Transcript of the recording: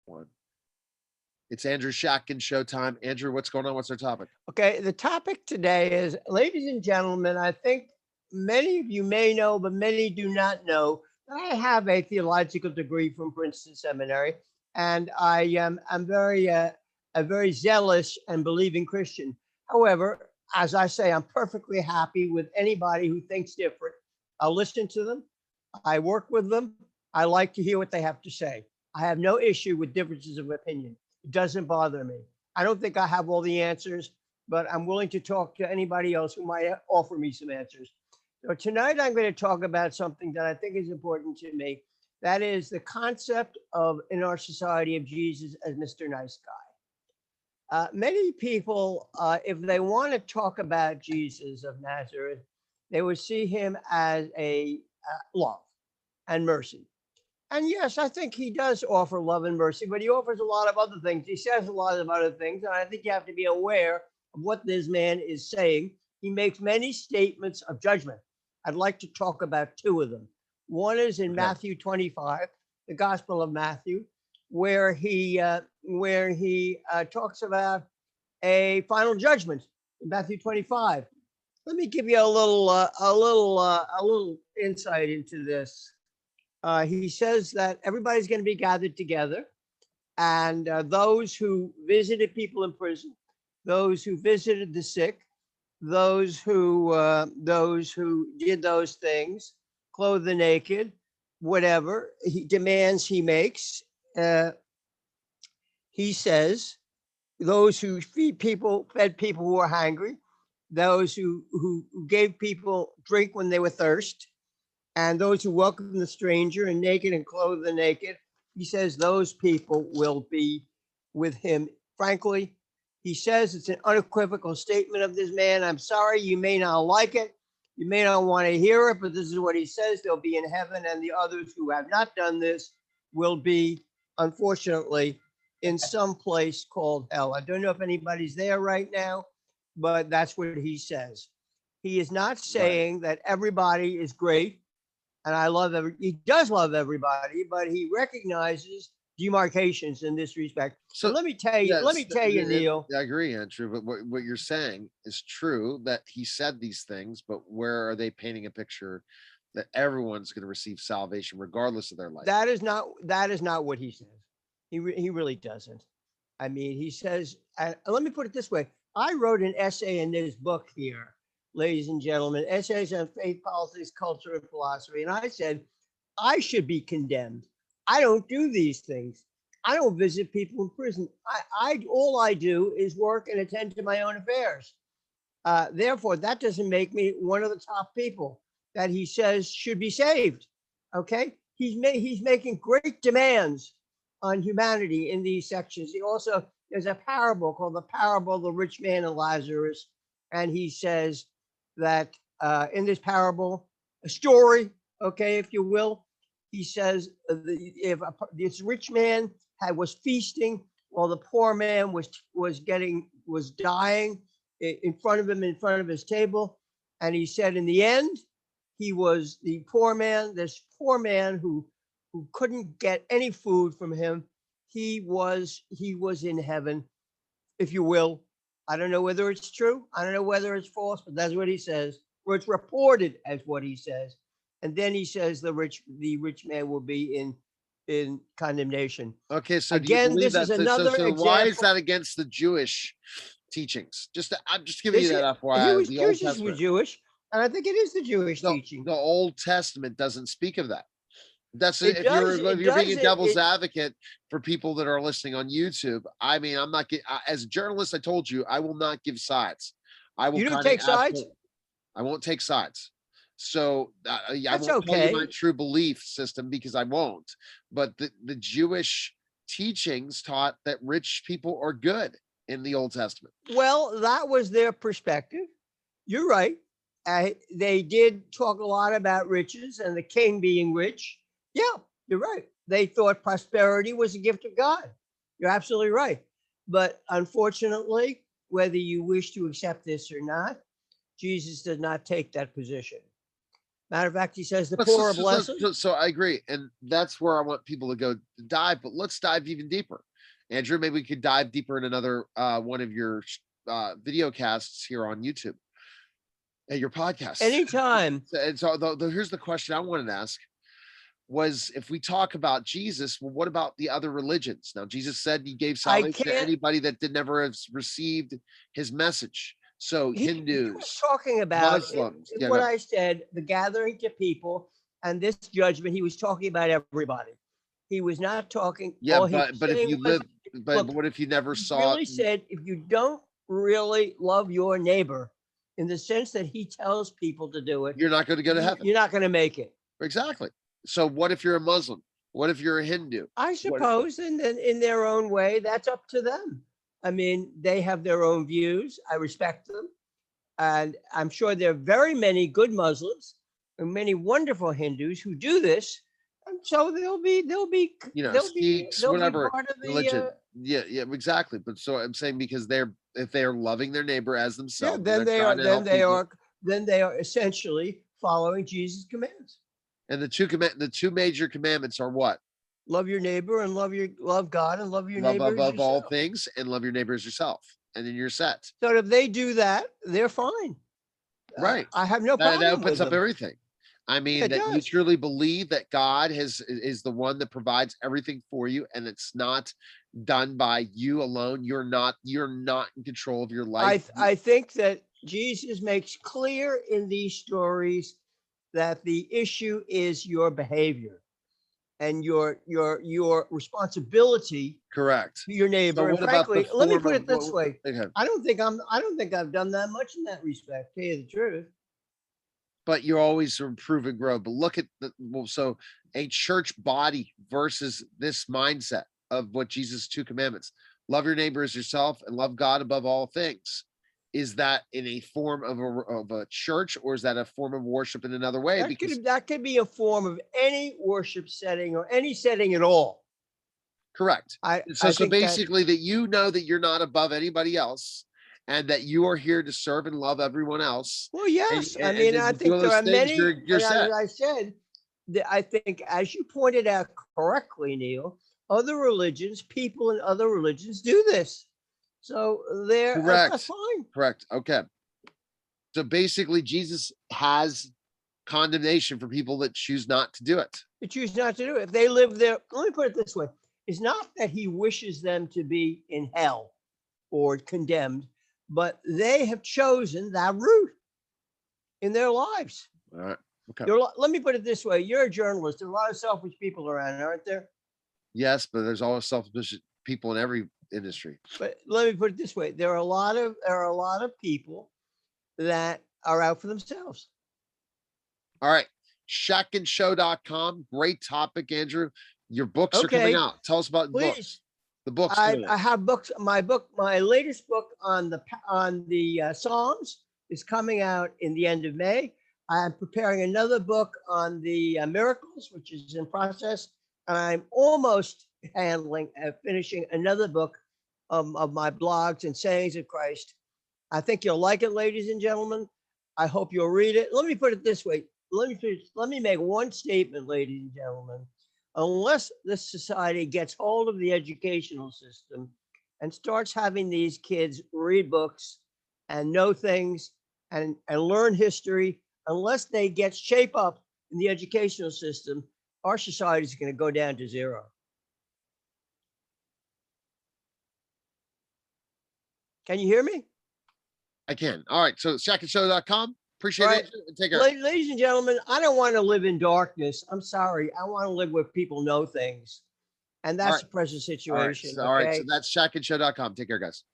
One. It's Andrew Shack and Showtime. Andrew, what's going on? What's our topic? Okay, the topic today is, ladies and gentlemen, I think many of you may know, but many do not know that I have a theological degree from Princeton Seminary, and I am I'm very a very zealous and believing Christian. However, as I say, I'm perfectly happy with anybody who thinks different. I'll listen to them. I work with them. I like to hear what they have to say. I have no issue with differences of opinion. It doesn't bother me. I don't think I have all the answers, but I'm willing to talk to anybody else who might offer me some answers. So tonight I'm going to talk about something that I think is important to me. That is the concept of in our society of Jesus as Mr. Nice Guy. Many people, if they want to talk about Jesus of Nazareth, they would see him as a love and mercy. And yes, I think he does offer love and mercy, but he offers a lot of other things. He says a lot of other things. And I think you have to be aware of what this man is saying. He makes many statements of judgment. I'd like to talk about two of them. One is in Okay. Matthew 25, the Gospel of Matthew, where he talks about a final judgment in Matthew 25. Let me give you a little insight into this. He says that everybody's going to be gathered together, and those who visited people in prison, those who visited the sick, those who did those things, clothe the naked, whatever he demands, he makes. Uh, he says those who fed people who were hungry, those who gave people drink when they were thirsty, and those who welcome the stranger and naked and clothe the naked, he says those people will be with him. Frankly, he says it's an unequivocal statement of this man. I'm sorry, you may not like it. You may not want to hear it, but this is what he says. They'll be in heaven, and the others who have not done this will be, unfortunately, in some place called hell. I don't know if anybody's there right now, but that's what he says. He is not Right. saying that everybody is great and he does love everybody, but he recognizes demarcations in this respect. So So, let me tell you, Neil. I agree, Andrew. But what you're saying is true that he said these things, but where are they painting a picture that everyone's going to receive salvation regardless of their life? That is not what he says. He really doesn't. I mean, he says, and let me put it this way. I wrote an essay in this book here, ladies and gentlemen, essays on faith, politics, culture, and philosophy. And I said, I should be condemned. I don't do these things. I don't visit people in prison. I all I do is work and attend to my own affairs. Therefore, that doesn't make me one of the top people that he says should be saved. Okay, he's making great demands on humanity in these sections. He also there's a parable called the parable of the rich man and Lazarus, and he says that in this parable, a story, okay, if you will, he says if this rich man was feasting while the poor man was dying in front of him, in front of his table, and he said in the end he was the poor man, this poor man who couldn't get any food from him. He was in heaven, if you will. I don't know whether it's true. I don't know whether it's false, but that's what he says. Or it's reported as what he says. And then he says the rich man will be in condemnation. Okay, so do you Again, believe this is that? another So why is example. that against the Jewish teachings? I'm just giving This you is, that he FYI. was The Old Jesus was Testament. Jewish, and I think it is the Jewish teaching. The Old Testament doesn't speak of that. That's It if does. you're being a devil's It, advocate for people that are listening on YouTube. I mean, I'm not as a journalist. I told you I will not give sides. I will you don't kind of take sides. I won't take sides. So I That's won't tell you my okay. true belief system because I won't. But the Jewish teachings taught that rich people are good in the Old Testament. Well, that was their perspective. You're right. They did talk a lot about riches and the king being rich. Yeah, you're right. They thought prosperity was a gift of God. You're absolutely right. But unfortunately, whether you wish to accept this or not, Jesus does not take that position. Matter of fact, he says the But poor are blessed. so I agree, and that's where I want people to go dive. But let's dive even deeper, Andrew. Maybe we could dive deeper in another one of your video casts here on YouTube at your podcast. Anytime. And so here's the question I wanted to ask: was if we talk about Jesus, well, what about the other religions? Now, Jesus said he gave salvation to anybody that did never have received his message. So He was Hindus, talking about Muslims, what I said, the gathering to people and this judgment. He was talking about everybody. He was not talking. yeah, all he was but if saying you was, live, but look, what if you never he saw? really said, if you don't really love your neighbor in the sense that he tells people to do it, You're not going to go to heaven. you're not going to make it. Exactly. So what if you're a Muslim? What if you're a Hindu? I suppose, and then in their own way, that's up to them. I mean, they have their own views. I respect them. And I'm sure there are very many good Muslims and many wonderful Hindus who do this. And so they'll be, You know, they'll be, Sikhs, they'll be whatever part of the, religion. Yeah, exactly. But so I'm saying because if they are loving their neighbor as yeah, themselves, and then they're they are, trying to then help they people. are, then they are essentially following Jesus' commands. And the two major commandments are what? Love your neighbor and love God and love your Love neighbor as above all yourself. things and love your neighbor as yourself. And then you're set. So if they do that, they're fine. Right. I have no problem That with opens up them. everything. I mean, It that you does. truly believe that God is the one that provides everything for you, and it's not done by you alone. You're not in control of your life. I think that Jesus makes clear in these stories that the issue is your behavior and your responsibility Correct. to your neighbor. So And what about the frankly, let me form put of it this what- way. okay. I don't think I've done that much in that respect, to tell you the truth. But you always improve and grow. But look at so a church body versus this mindset of what Jesus' two commandments: love your neighbor as yourself and love God above all things. Is that in a form of a church, or is that a form of worship in another way? That could be a form of any worship setting or any setting at all. Correct. I So think basically that you know that you're not above anybody else, and that you are here to serve and love everyone else. Well, yes. I And mean, if I you do think there those are things, many, you're and set. as I said, I think, as you pointed out correctly, Neil, other religions, people in other religions do this. So that's Correct. fine. Correct. Okay. So basically, Jesus has condemnation for people that choose not to do it. They choose not to do it. If they live there, let me put it this way. It's not that he wishes them to be in hell or condemned, but they have chosen that route in their lives. All right. Okay. Let me put it this way. You're a journalist. There are a lot of selfish people around, aren't there? Yes, but there's always selfish people in every industry. But let me put it this way. There are a lot of people that are out for themselves. All right. ShackandShow.com. Great topic, Andrew. Your books are coming out. Tell us about books. The books. I have books. My latest book on the Psalms is coming out in the end of May. I'm preparing another book on the miracles, which is in process. And I'm almost finishing another book of my blogs and sayings of Christ. I think you'll like it, ladies and gentlemen. I hope you'll read it. Let me put it this way. Let me make one statement, ladies and gentlemen. Unless this society gets hold of the educational system and starts having these kids read books and know things and learn history, unless they get shape up in the educational system, our society is going to go down to zero. Can you hear me? I can. All right. So ShackandShow.com. Appreciate it. And take care. Ladies and gentlemen, I don't want to live in darkness. I'm sorry. I want to live where people know things. And that's the present situation. All right. So that's ShackandShow.com. Take care, guys.